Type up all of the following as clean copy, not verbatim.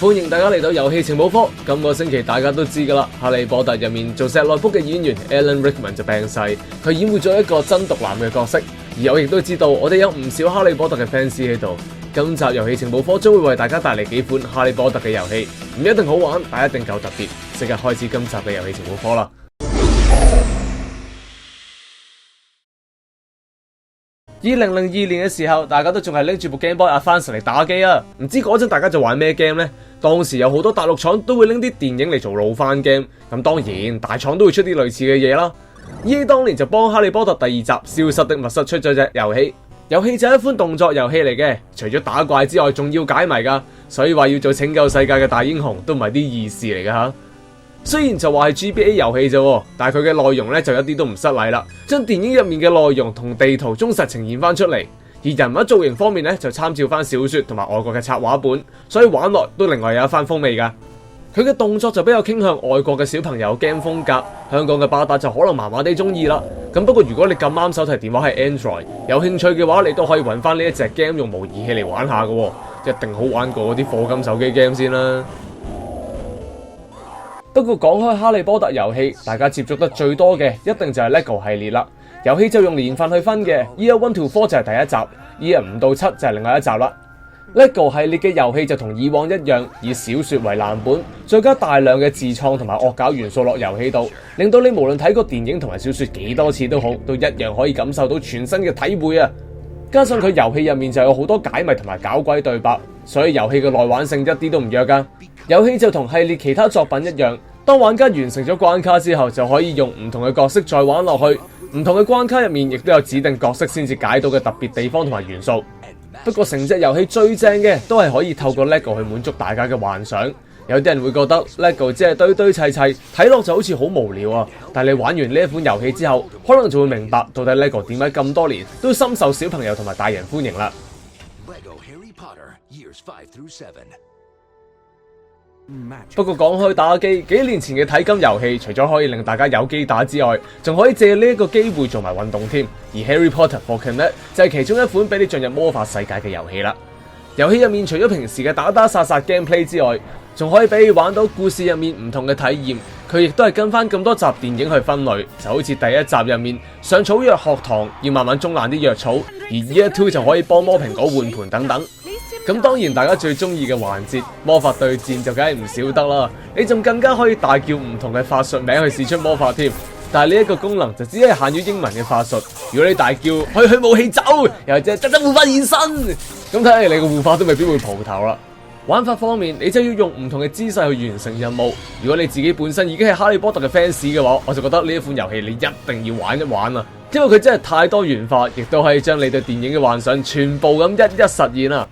歡迎大家嚟到遊戲情報科。今個星期大家都知噶啦，哈利波特入面做石內卜嘅演員 Alan Rickman 就病逝，佢演活咗一個真毒男嘅角色。而我亦都知道，我哋有唔少哈利波特嘅 fans 喺度。今集遊戲情報科將會為大家帶嚟幾款哈利波特嘅遊戲，唔一定好玩，但一定夠特別。即刻開始今集嘅遊戲情報科啦。2002年嘅時候，大家都仲係拎住部 Game Boy Advance 嚟打機啊！唔知嗰陣大家就玩咩 game 呢？當時有好多大陸廠都會拎啲電影嚟做老番 game， 咁當然大廠都會出啲類似嘅嘢啦。EA 當年就幫《哈利波特》第二集《消失的密室》出咗隻遊戲，遊戲就係一款動作遊戲嚟嘅，除咗打怪之外，仲要解謎噶，所以話要做拯救世界嘅大英雄都唔係啲易事嚟噶吓。雖然就話係 GBA 遊戲啫，但係佢嘅內容咧就一啲都唔失禮啦，將電影入面嘅內容同地圖忠實呈現翻出嚟。而人物造型方面咧就參照翻小說同埋外國嘅插畫本，所以玩落都另外有一番風味噶。佢嘅動作就比較傾向外國嘅小朋友 game 風格，香港嘅巴打就可能麻麻地中意啦。咁不過如果你咁啱手提電話係 Android， 有興趣嘅話，你都可以揾翻呢一隻 game 用模擬器嚟玩下噶，一定好玩過嗰啲課金手機 game 先啦。不過講開哈利波特遊戲，大家接觸得最多嘅一定就係 LEGO 系列啦。遊戲就用年份去分嘅 ，Year 1 to 4就係第一集 ，Year 5到7就係另外一集啦。LEGO 系列嘅遊戲就同以往一樣，以小說為藍本，再加大量嘅自創同埋惡搞元素落遊戲度，令到你無論睇過電影同埋小說幾多次都好，都一樣可以感受到全新嘅體會啊！加上佢遊戲入面就有好多解謎同埋搞鬼對白，所以遊戲嘅內玩性一啲都唔弱噶。遊戲就同系列其他作品一樣，當玩家完成咗關卡之後，就可以用唔同嘅角色再玩落去。唔同嘅關卡入面亦都有指定角色先至解到嘅特別地方同埋元素。不過成隻遊戲最正嘅都係可以透過 LEGO 去滿足大家嘅幻想。有啲人會覺得 LEGO 只係堆堆砌砌，睇落就好似好無聊啊。但係你玩完呢一款遊戲之後，可能就會明白到底 LEGO 點解咁多年都深受小朋友同埋大人歡迎啦。不過講開打機，幾年前嘅體感遊戲，除咗可以令大家有機打之外，仲可以借呢一個機會做埋運動添。而 Harry Potter for Kinect 就係其中一款俾你進入魔法世界嘅遊戲啦。遊戲入面除咗平時嘅打打殺殺 gameplay 之外，仲可以俾你玩到故事入面唔同嘅體驗。佢亦都係跟翻咁多集電影去分類，就好似第一集入面上草藥學堂要慢慢種爛啲藥草，而 Year 2就可以幫魔蘋果換盤等等。咁當然大家最中意嘅環節魔法對戰就梗係唔少得啦，你仲更加可以大叫唔同嘅法術名去試出魔法添。但係呢一個功能就只係限於英文嘅法術，如果你大叫去武器走，又或者特護法現身，咁睇嚟你個護法都未必會蒲頭啦。玩法方面，你就要用唔同嘅姿勢去完成任務。如果你自己本身已經係哈利波特嘅 fans 嘅話，我就覺得呢一款遊戲你一定要玩一玩啊，因為佢真係太多元化，亦都可以將你對電影嘅幻想全部咁一一實現啊！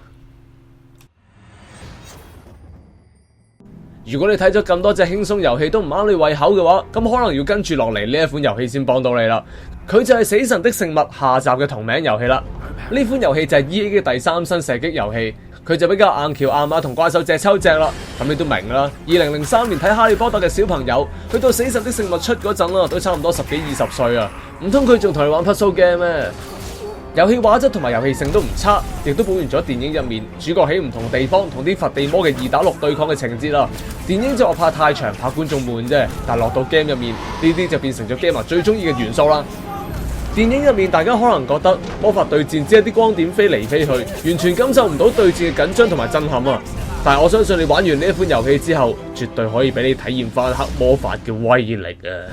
如果你睇咗咁多隻輕鬆遊戲都唔啱你胃口嘅話，咁可能要跟住落嚟呢一款遊戲先幫到你啦。佢就係《死神的聖物》下集嘅同名遊戲啦。呢款遊戲就係 EA 嘅第三身射擊遊戲，佢就比較硬橋硬馬同怪獸隻抽隻啦。咁你都明啦。2003年睇《哈利波特》嘅小朋友，去到《死神的聖物》出嗰陣啦，都差唔多10幾20歲啊。唔通佢仲同你玩 puzzle game 咩？遊戲畫質同埋遊戲性都唔差，亦都補完咗電影入面主角喺唔同地方同啲伏地魔嘅2打6對抗嘅情節啦。電影就怕太長，怕觀眾悶啫，但落到 game 入面呢啲就變成咗 gamer 最中意嘅元素啦。電影入面大家可能覺得魔法對戰只係啲光點飛嚟飛去，完全感受唔到對戰嘅緊張同埋震撼啊！但係我相信你玩完呢一款遊戲之後，絕對可以俾你體驗翻黑魔法嘅威力啊！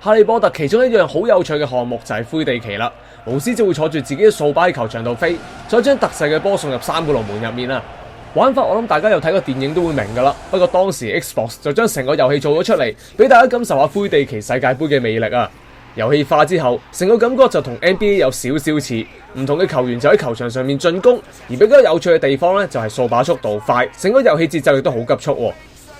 哈利波特其中一樣好有趣嘅項目就係灰地奇啦，巫師就會坐住自己嘅掃把喺球場度飛，再將特製嘅波送入3個龍門入面啦。玩法我諗大家有睇過電影都會明噶啦，不過當時 Xbox 就將成個遊戲做咗出嚟，俾大家感受下灰地奇世界盃嘅魅力啊！遊戲化之後，成個感覺就同 NBA 有少少似，唔同嘅球員就喺球場上面進攻，而比較有趣嘅地方呢，就係掃把速度快，成個遊戲節奏亦都好急速喎。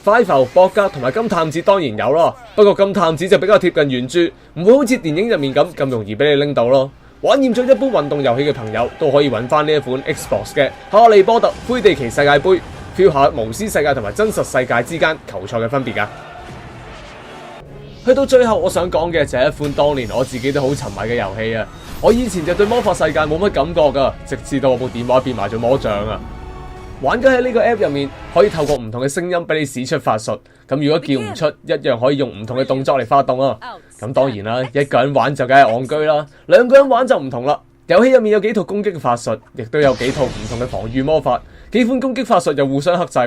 快浮、博格同埋金探子當然有咯，不過金探子就比較貼近原著，唔會好似電影入面咁容易俾你拎到咯。玩厭咗一般運動遊戲嘅朋友都可以揾翻呢一款 Xbox 嘅《哈利波特灰地奇世界盃》，feel 下巫師世界同埋真實世界之間球賽嘅分別噶。去到最後，我想講嘅就係一款當年我自己都好沉迷嘅遊戲啊！我以前就對魔法世界冇乜感覺噶，直至到我部電話變埋做魔杖啊！玩家喺呢個 app 入面可以透過唔同嘅聲音俾你使出法術，咁如果叫唔出，一樣可以用唔同嘅動作嚟發動啊！咁當然啦，一個人玩就梗係戇居啦，兩個人玩就唔同啦。遊戲入面有幾套攻擊法術，亦都有幾套唔同嘅防禦魔法，幾款攻擊法術又互相克制，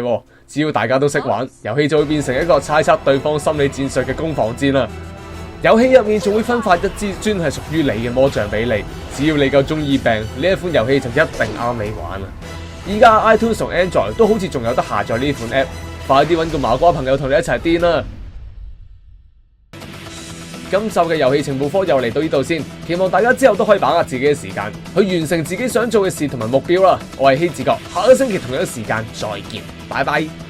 只要大家都識玩，遊戲就會變成一個猜測對方心理戰術嘅攻防戰啦。遊戲入面仲會分發一支專係屬於你嘅魔杖俾你，只要你夠中意病，呢一款遊戲就一定啱你玩啊！依家 iTunes 同 Android 都好似仲有得下載呢款 app， 快啲搵個麻瓜朋友同你一齊癲啦！今集嘅遊戲情報科又嚟到呢度先，期望大家之後都可以把握自己嘅時間，去完成自己想做嘅事同埋目標啦！我係希治閣，下個星期同樣時間再見，拜拜。